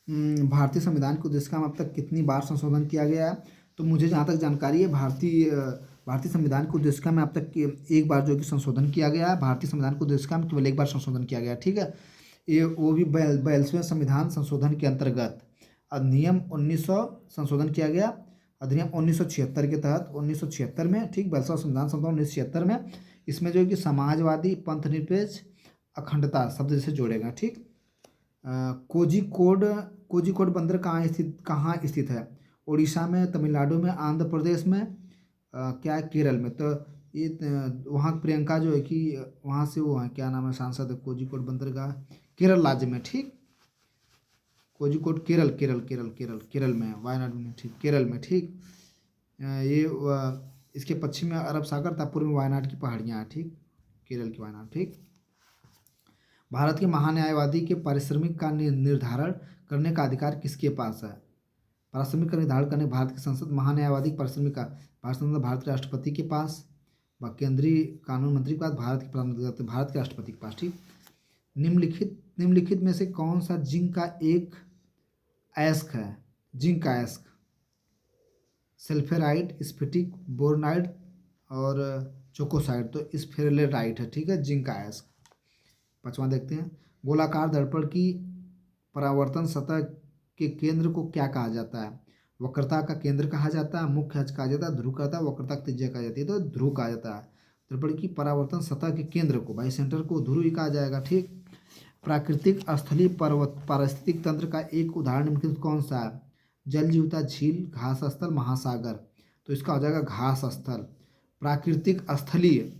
भारतीय संविधान के उद्देशिका में अब तक कितनी बार संशोधन किया गया है? तो मुझे जहाँ तक जानकारी है, भारतीय संविधान के उद्देशिका में अब तक एक बार जो कि संशोधन किया गया है। भारतीय संविधान के उद्देशिका में केवल एक बार संशोधन किया गया है, ठीक है। ये वो भी 42वें संविधान संशोधन के अंतर्गत अधिनियम 1900 संशोधन किया गया। अधिनियम 1976 के तहत 1976 में, ठीक, 42वां संविधान संशोधन 1976 में। इसमें जो है कि समाजवादी, पंथनिरपेक्ष, अखंडता शब्द जैसे जोड़ेगा, ठीक। कोझिकोड कोझिकोड बंदर कहाँ स्थित है? उड़ीसा में, तमिलनाडु में, आंध्र प्रदेश में, क्या है, केरल में। तो ये वहाँ प्रियंका जो है कि वहाँ से वो है, क्या नाम है, सांसद है कोझिकोड बंदरगाह, केरल राज्य में, ठीक। कोझिकोड केरल केरल केरल केरल केरल में है, वायनाड में, ठीक, केरल में, ठीक। इसके पश्चिम में अरब सागर था, पूर्व में वायनाड की पहाड़ियाँ हैं, ठीक, केरल की वायनाड, ठीक। भारत के महान्यायवादी के पारिश्रमिक का निर्धारण करने का अधिकार किसके पास है? पारिश्रमिक का निर्धारण करने भारत की संसद, महान्यायवादी पारिश्रमिक का भारत के राष्ट्रपति के पास, केंद्रीय कानून मंत्री के पास, भारत के प्रधानमंत्री, भारत के राष्ट्रपति के पास, ठीक। निम्नलिखित में से कौन सा जिंक का एक अयस्क है? जिंक का अयस्क, सल्फ्यूराइड, स्फटिक, बोरोनाइड और चोकोसाइड। तो स्फेलेराइट है, ठीक है, जिंक का अयस्क। पांचवा देखते हैं, गोलाकार दर्पण की परावर्तन सतह के केंद्र को क्या कहा जाता है? वक्रता का केंद्र कहा जाता है, मुख्य अक्ष कहा जाता है, ध्रुव कहता है, वक्रता की त्रिज्या कहा जाती है, तो ध्रुव कहा जाता है। दर्पण की परावर्तन सतह के केंद्र को, भाई सेंटर को, ध्रुव ही कहा जाएगा, ठीक। प्राकृतिक स्थलीय पारिस्थितिक तंत्र का एक उदाहरण निम्नलिखित कौन सा है? जल जीवता, झील, घास स्थल, महासागर। तो इसका हो जाएगा घास स्थल। प्राकृतिक स्थलीय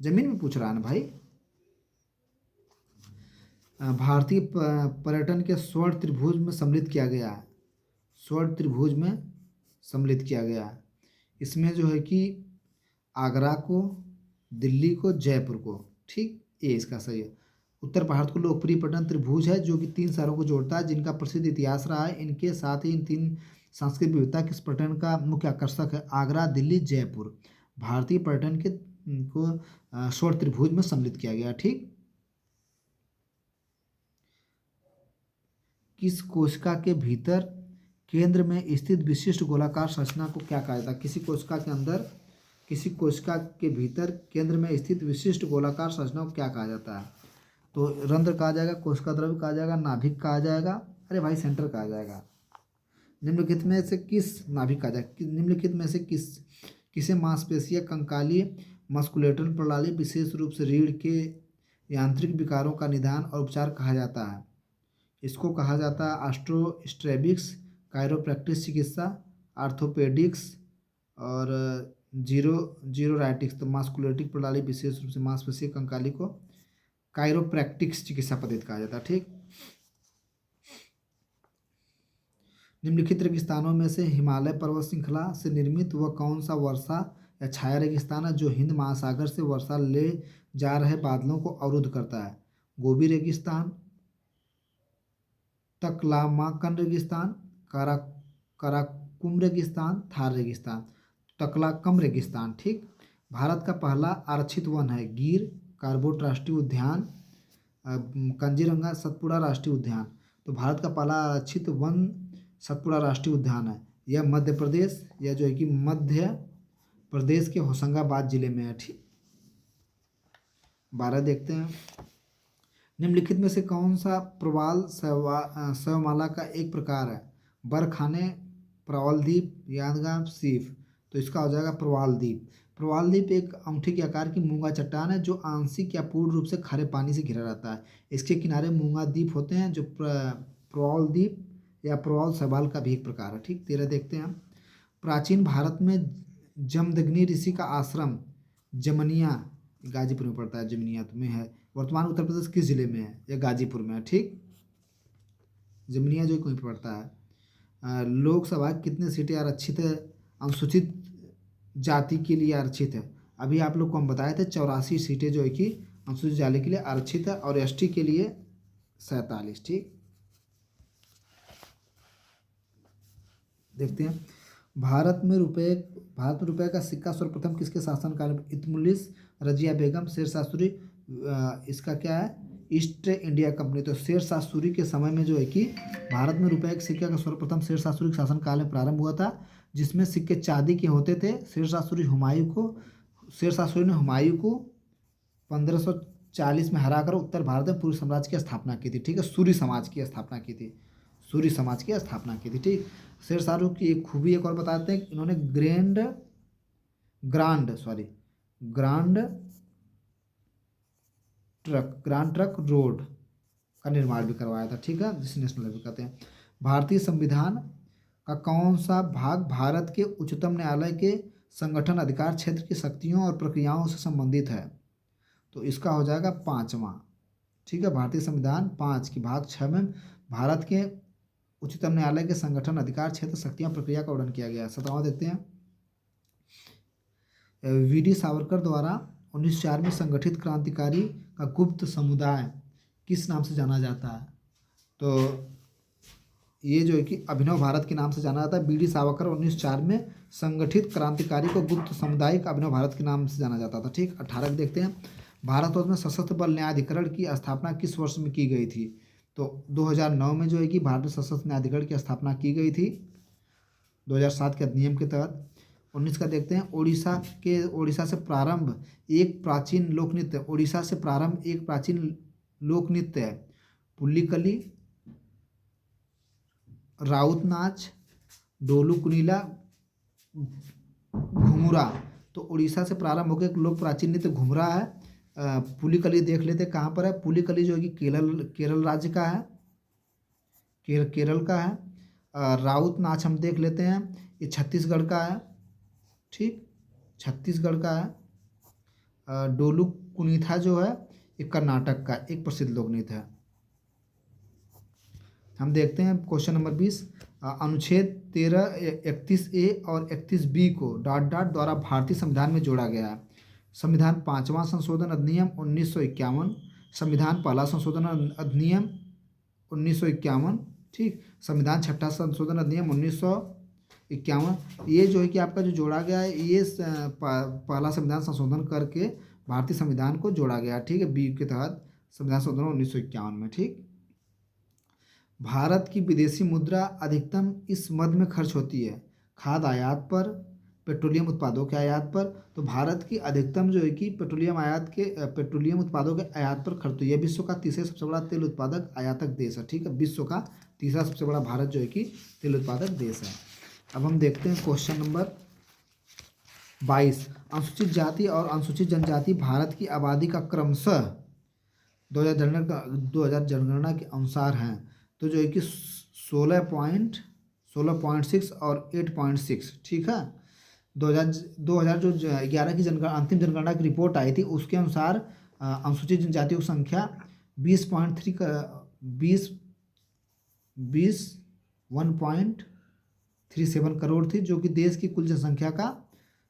जमीन में पूछ रहा है ना भाई। भारतीय पर्यटन के स्वर्ण त्रिभुज में सम्मिलित किया गया है। स्वर्ण त्रिभुज में सम्मिलित किया गया है। इसमें जो है कि आगरा को, दिल्ली को, जयपुर को, ठीक, ये इसका सही है। उत्तर भारत को लोकप्रिय पर्यटन त्रिभुज है जो कि 3 शहरों को जोड़ता है जिनका प्रसिद्ध इतिहास रहा है। इनके साथ ही इन 3 सांस्कृतिक विविधता किस पर्यटन का मुख्य आकर्षक है? आगरा, दिल्ली, जयपुर। भारतीय पर्यटन के को स्वर्ण त्रिभुज में सम्मिलित किया गया, ठीक। किस कोशिका के भीतर केंद्र में स्थित विशिष्ट गोलाकार संरचना को क्या कहा जाता है? किसी कोशिका के भीतर केंद्र में स्थित विशिष्ट गोलाकार संरचना को क्या कहा जाता है? तो रंध्र कहा जाएगा, कोशिका द्रव्य कहा जाएगा, नाभिक कहा जाएगा, अरे भाई सेंटर कहा जाएगा। निम्नलिखित में से किसे मांसपेशीय कंकालीय मस्कुलेटल प्रणाली, विशेष रूप से रीढ़ के यांत्रिक विकारों का निदान और उपचार कहा जाता है? इसको कहा जाता है ऑस्टियोस्टैटिक्स, कायरोप्रैक्टिस चिकित्सा, आर्थोपेडिक्स और जीरोराइटिक्स। तो मास्कुलेटिक प्रणाली, विशेष रूप से मांसपेशीय कंकाली को कायरोप्रैक्टिक्स चिकित्सा पद्धति कहा जाता है, ठीक। निम्नलिखित रेगिस्तानों में से हिमालय पर्वत श्रृंखला से निर्मित वह कौन सा वर्षा या छाया रेगिस्तान है जो हिंद महासागर से वर्षा ले जा रहे बादलों को अवरुद्ध करता है? गोबी रेगिस्तान, तकलामाकन रेगिस्तान, काराकुम रेगिस्तान, थार रेगिस्तान। तकलाकम रेगिस्तान, ठीक। भारत का पहला आरक्षित वन है गिर कार्बेट राष्ट्रीय उद्यान, कांजीरंगा सतपुड़ा राष्ट्रीय उद्यान। तो भारत का पहला आरक्षित वन सतपुड़ा राष्ट्रीय उद्यान है। यह मध्य प्रदेश, यह जो है कि मध्य प्रदेश के होशंगाबाद जिले में है, ठीक। 12 देखते हैं, निम्नलिखित में से कौन सा प्रवाल शैवाल का एक प्रकार है? बरखाने, प्रवाल द्वीप, यादगार, सीफ। तो इसका हो जाएगा प्रवाल द्वीप। प्रवाल द्वीप एक अंगूठी के आकार की मूंगा चट्टान है जो आंशिक या पूर्ण रूप से खारे पानी से घिरा रहता है। इसके किनारे मूंगा द्वीप होते हैं जो प्रवाल द्वीप या प्रवाल शैवाल का भी एक प्रकार है, ठीक। 13 देखते हैं, प्राचीन भारत में जमदग्नि ऋषि का आश्रम जमनिया, गाजीपुर में पड़ता है, जमनिया में है, वर्तमान उत्तर प्रदेश किस जिले में है? यह गाजीपुर में है, ठीक। जमनिया जो कहीं पड़ता है। लोकसभा कितने सीटें आरक्षित है अनुसूचित जाति के लिए आरक्षित है? अभी आप लोग को हम बताए थे 84 सीटें जो है कि अनुसूचित जाति के लिए आरक्षित है और एसटी के लिए 47, ठीक। देखते हैं, भारत में रुपए का सिक्का सर्वप्रथम किसके शासनकाल में? इल्तुतमिश, रजिया बेगम, शेरशाह सूरी। इसका क्या है? East India company. तो शेरशाह सूरी के समय में जो है कि भारत में रुपए के सिक्के का सर्वप्रथम शेरशाह सूरी के शासनकाल में प्रारंभ हुआ था, जिसमें सिक्के चांदी के होते थे। शेरशाह सूरी ने हुमायूं को 1540 में हराकर उत्तर भारत में पूर्वी साम्राज्य की स्थापना की थी। ठीक है, सूरी समाज की स्थापना की थी, सूरी समाज की स्थापना की थी। ठीक, शेरशाह की एक खूबी एक और बताते हैं, इन्होंने ग्रांड ट्रक रोड का निर्माण भी करवाया था। ठीक है, जिसे नेशनल हाईवे कहते हैं। भारतीय संविधान का कौन सा भाग भारत के उच्चतम न्यायालय के संगठन अधिकार क्षेत्र की शक्तियों और प्रक्रियाओं से संबंधित है? तो इसका हो जाएगा 5वां। ठीक है, भारतीय संविधान 5 की भाग 6 में भारत के उच्चतम न्यायालय के संगठन अधिकार क्षेत्र शक्तियां प्रक्रिया का वर्णन किया गया है। 17वां देखते हैं। वीडी सावरकर द्वारा 1904 में संगठित क्रांतिकारी का गुप्त समुदाय किस नाम से जाना जाता है? तो ये जो है कि अभिनव भारत के नाम से जाना जाता है। बीडी सावरकर 1904 में संगठित क्रांतिकारी को गुप्त सामुदायिक अभिनव भारत के नाम से जाना जाता था। ठीक, 18 देखते हैं। भारतवर्ष में सशस्त्र बल न्यायाधिकरण की स्थापना किस वर्ष में की गई थी? तो 2009 में जो है कि भारत में सशस्त्र न्यायाधिकरण की स्थापना की गई थी 2007 के अधिनियम के तहत। 19 का देखते हैं। ओडिशा से प्रारंभ एक प्राचीन लोक नृत्य है पुल्लिकली, राउत नाच, डोलू कुनीला, घुमुरा। तो उड़ीसा से प्रारंभ होकर एक लोक प्राचीन नृत्य घुमरा है। पुलिकली देख लेते हैं कहाँ पर है। पुलिकली जो है कि केरल राज्य का है, केरल का है। राउत नाच हम देख लेते हैं, ये छत्तीसगढ़ का है। ठीक, छत्तीसगढ़ का है। डोलू कुनीथा जो है ये कर्नाटक का एक प्रसिद्ध लोक नृत्य है। हम देखते हैं क्वेश्चन नंबर 20। अनुच्छेद 13, 31A और 31B को द्वारा भारतीय संविधान में जोड़ा गया है। संविधान 5वां संशोधन अधिनियम 1951, संविधान पहला संशोधन अधिनियम 1951। ठीक, संविधान 6ठा संशोधन अधिनियम 1951। ये जो है कि आपका जो जोड़ा गया है, ये पहला संविधान संशोधन करके भारतीय संविधान को जोड़ा गया। ठीक है, बी के तहत संविधान संशोधन 1951 में। ठीक, भारत की विदेशी मुद्रा अधिकतम इस मद में खर्च होती है? खाद्य आयात पर, पेट्रोलियम उत्पादों के आयात पर। तो भारत की अधिकतम जो है कि पेट्रोलियम उत्पादों के आयात पर खर्च हुई है। विश्व का तीसरा सबसे बड़ा तेल उत्पादक आयातक देश है। ठीक है, विश्व का तीसरा सबसे बड़ा भारत जो है कि तेल उत्पादक देश है। अब हम देखते हैं क्वेश्चन नंबर 22। अनुसूचित जाति और अनुसूचित जनजाति भारत की आबादी का क्रमशः 2000 जनगणना के अनुसार हैं। तो जो है कि 16.6 और 8.6। ठीक है, 2000 जो 11 की अंतिम जनगणना की रिपोर्ट आई थी उसके अनुसार अनुसूचित जनजातियों की संख्या 1.37 करोड़ थी, जो कि देश की कुल जनसंख्या का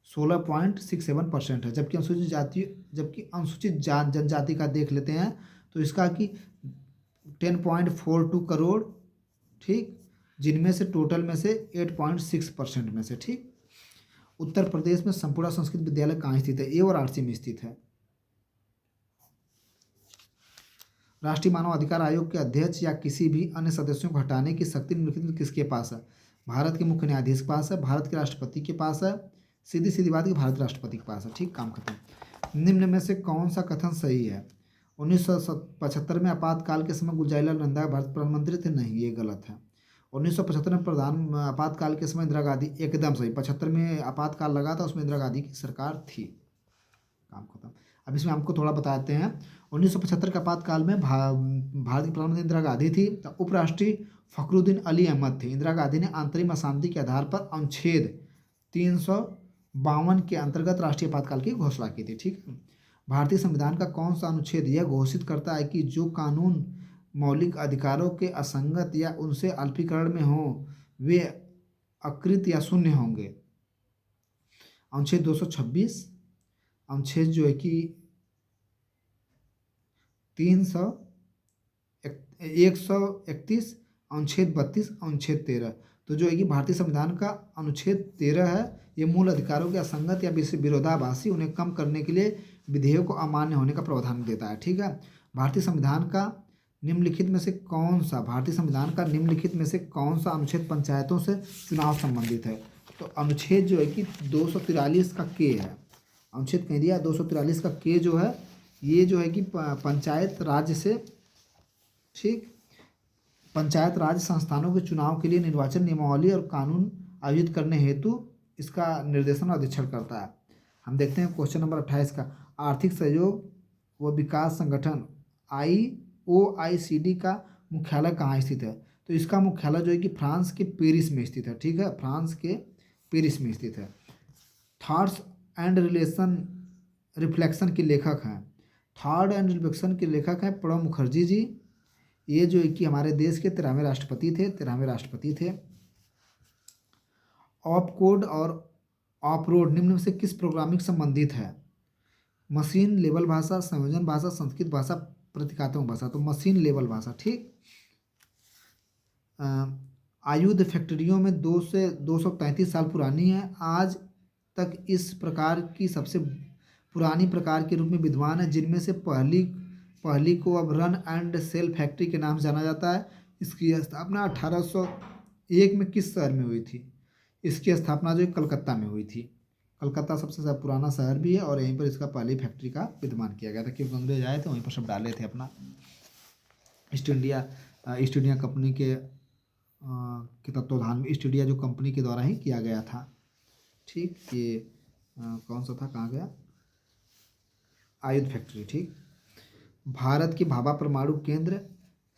16.67% है। जबकि अनुसूचित जनजाति का देख लेते हैं तो इसका कि 10.42 करोड़। ठीक, जिनमें से टोटल में से 8.6% में से। ठीक, उत्तर प्रदेश में संपूर्ण संस्कृत विद्यालय कहाँ स्थित है? ए और आरसी में स्थित है। राष्ट्रीय मानव अधिकार आयोग के अध्यक्ष या किसी भी अन्य सदस्यों को हटाने की शक्ति निम्नलिखित में किसके पास है? भारत के मुख्य न्यायाधीश के पास है, भारत के राष्ट्रपति के पास है, सीधी बात की भारत राष्ट्रपति के पास है। ठीक, काम खत्म। निम्न में से कौन सा कथन सही है? 1975 में आपातकाल के समय गुलजारीलाल नंदा भारत प्रधानमंत्री थे? नहीं, ये गलत है। 1975 में आपातकाल के समय इंदिरा गांधी, एकदम सही। 75 में आपातकाल लगा था, उसमें इंदिरा गांधी की सरकार थी। काम खत्म। अब इसमें आपको थोड़ा बताते हैं। 1975 के आपातकाल में भारत की प्रधानमंत्री इंदिरा गांधी थी। उपराष्ट्रपति फखरुद्दीन अली अहमद थे। इंदिरा गांधी ने अंतरिम अशांति के आधार पर अनुच्छेद 352 के अंतर्गत राष्ट्रीय आपातकाल की घोषणा की थी। ठीक, भारतीय संविधान का कौन सा अनुच्छेद यह घोषित करता है कि जो कानून मौलिक अधिकारों के असंगत या उनसे अल्पीकरण में हो वे अकृत या शून्य होंगे? अनुच्छेद 226, अनुच्छेद जो है कि 131, अनुच्छेद 32, अनुच्छेद 13। तो जो है कि भारतीय संविधान का अनुच्छेद 13 है, ये मूल अधिकारों के असंगत या विरोधाभासी उन्हें कम करने के लिए विधेयक को अमान्य होने का प्रावधान देता है। ठीक है, भारतीय संविधान का निम्नलिखित में से कौन सा भारतीय संविधान का निम्नलिखित में से कौन सा अनुच्छेद पंचायतों से चुनाव संबंधित है? तो अनुच्छेद जो है कि 243 का के है। अनुच्छेद कह दिया 243 का के जो है, ये जो है कि पंचायत राज्य से, ठीक, पंचायत राज संस्थानों के चुनाव के लिए निर्वाचन नियमावली और कानून आयोजित करने हेतु इसका निर्देशन और अधीक्षण करता है। हम देखते हैं क्वेश्चन नंबर 28 का, आर्थिक सहयोग व विकास संगठन OICD का मुख्यालय कहाँ स्थित है? तो इसका मुख्यालय जो है कि फ्रांस के पेरिस में स्थित है। ठीक है, फ्रांस के पेरिस में स्थित है। थॉट्स एंड रिफ्लेक्शन के लेखक हैं, थॉट एंड रिफ्लेक्शन के लेखक हैं प्रणब मुखर्जी जी। ये जो है कि हमारे देश के 13वें राष्ट्रपति थे। ऑप कोड और ऑफ रोड निम्न में से किस प्रोग्रामिंग संबंधित है? मशीन लेवल भाषा, संयोजन भाषा, संस्कृत भाषा, प्रतीकात्मक भाषा। तो मशीन लेवल भाषा। ठीक, आयुध फैक्ट्रियों में 2 से 235 साल पुरानी है। आज तक इस प्रकार की सबसे पुरानी प्रकार के रूप में विद्वान है, जिनमें से पहली को अब रन एंड सेल फैक्ट्री के नाम से जाना जाता है। इसकी स्थापना 1801 में किस शहर में हुई थी? इसकी स्थापना जो है कलकत्ता में हुई थी। कलकत्ता सबसे ज़्यादा पुराना शहर भी है और यहीं पर इसका पहली फैक्ट्री का विद्यमान किया गया था, क्योंकि अंग्रेज आए थे वहीं पर सब डाले थे अपना। ईस्ट इंडिया कंपनी के तत्वाधान में, ईस्ट इंडिया जो कंपनी के द्वारा ही किया गया था। ठीक, ये कौन सा था, कहाँ गया, आयुध फैक्ट्री। ठीक, भारत के भाभा परमाणु केंद्र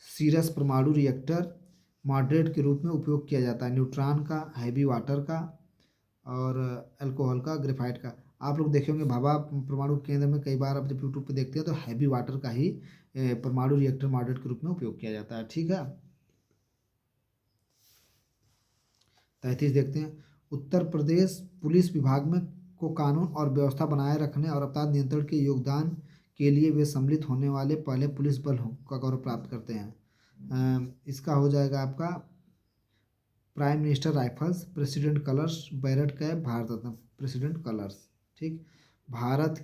सीरस परमाणु रिएक्टर मॉडरेट के रूप में उपयोग किया जाता है, न्यूट्रॉन का, हैवी वाटर का और अल्कोहल का, ग्रेफाइट का। आप लोग देखे होंगे भाभा परमाणु केंद्र में कई बार आप जब यूट्यूब पे देखते हैं तो हैवी वाटर का ही परमाणु रिएक्टर मॉडरेट के रूप में उपयोग किया जाता है। ठीक है, 33 देखते हैं, उत्तर प्रदेश पुलिस विभाग में को कानून और व्यवस्था बनाए रखने और अपराध नियंत्रण के योगदान के लिए वे सम्मिलित होने वाले पहले पुलिस बल का गौरव प्राप्त करते हैं। इसका हो जाएगा आपका prime minister rifles, president colours, beret cap, Bharat Ratna, president colours. ठीक, भारत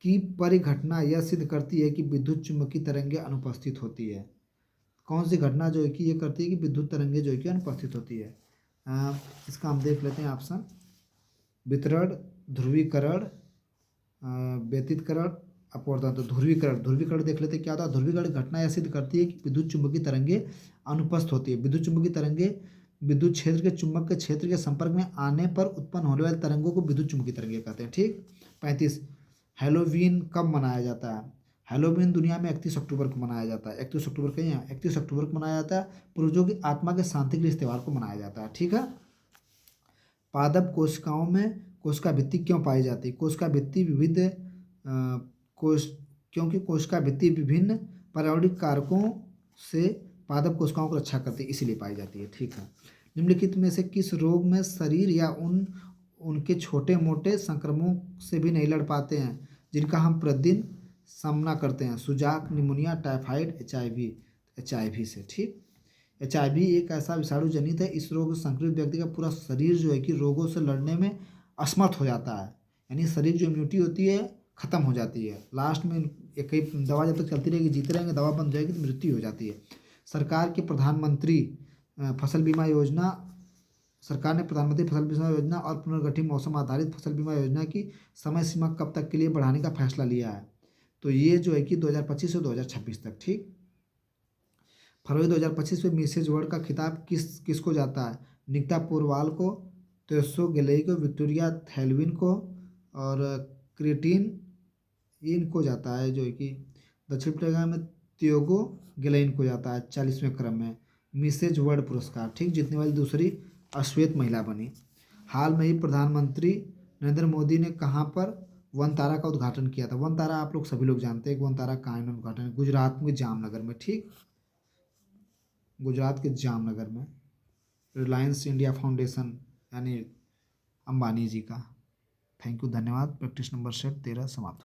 की परिघटना यह सिद्ध करती है कि विद्युत चुम्बकीय तरंगें अनुपस्थित होती है। कौन सी घटना जो है कि ये करती है कि विद्युत तरंगें जो है कि अनुपस्थित होती है? इसका हम देख लेते हैं ऑप्शन, वितरण, ध्रुवीकरण, व्यतितकरण, अपवर्तन। तो ध्रुवीकरण देख लेते हैं क्या होता है। ध्रुवीकरण घटना यह सिद्ध करती है कि विद्युत चुम्बकीय तरंगें अनुपस्थित होती है। विद्युत चुम्बकीय तरंगें विद्युत क्षेत्र के चुंबक के क्षेत्र के संपर्क में आने पर उत्पन्न होने वाली तरंगों को विद्युत चुम्बकीय तरंगें कहते हैं। ठीक, 35, हैलोवीन कब मनाया जाता है? हैलोवीन दुनिया में 31 अक्टूबर को मनाया जाता है। 31 अक्टूबर कहीं यहाँ 31 अक्टूबर को मनाया जाता है। पूर्वजों की आत्मा के शांति के लिए इस त्यौहार को मनाया जाता है। ठीक है, पादप कोशिकाओं में कोशिका भित्ति क्यों पाई जाती है? कोशिका भित्ति क्योंकि कोशिका भित्ति विभिन्न पर्यावरणिक कारकों से पादप कोशिकाओं को रक्षा करती है, इसीलिए पाई जाती है। ठीक है, निम्नलिखित में से किस रोग में शरीर या उनके छोटे मोटे संक्रमणों से भी नहीं लड़ पाते हैं, जिनका हम प्रतिदिन सामना करते हैं? सुजाक, निमोनिया, टाइफाइड, HIV से। ठीक, HIV एक ऐसा विषाणु जनित है, इस रोग से संक्रमित व्यक्ति का पूरा शरीर जो है कि रोगों से लड़ने में असमर्थ हो जाता है, यानी शरीर जो इम्यूनिटी होती है ख़त्म हो जाती है। लास्ट में एक ही दवा जब तक चलती रहेगी, जीते रहेंगे, दवा बंद हो जाएगी तो मृत्यु हो जाती है। सरकार ने प्रधानमंत्री फसल बीमा योजना और पुनर्गठित मौसम आधारित फसल बीमा योजना की समय सीमा कब तक के लिए बढ़ाने का फैसला लिया है? तो ये जो है कि 2025 से 2026 तक। ठीक, फरवरी 2025 में मिसेज वर्ल्ड का खिताब किसको जाता है? निकिता पोरवाल को, तेसो गेलई को, विक्टोरिया थैलविन को और क्रिस्टीन इनको जाता है, जो है कि दक्षिण अफ्रीका में तियोगो गेलइन को जाता है 40वें क्रम में मिसेज वर्ल्ड पुरस्कार। ठीक, जीतने वाली दूसरी अश्वेत महिला बनी। हाल में ही प्रधानमंत्री नरेंद्र मोदी ने कहाँ पर वनतारा का उद्घाटन किया था? वनतारा आप लोग सभी लोग जानते हैं, वनतारा कहाँ इन्होंने उद्घाटन? गुजरात में जामनगर में। ठीक, गुजरात के जामनगर में। रिलायंस इंडिया फाउंडेशन यानी अंबानी जी का। थैंक यू, धन्यवाद। प्रैक्टिस नंबर सेट 13 समाप्त।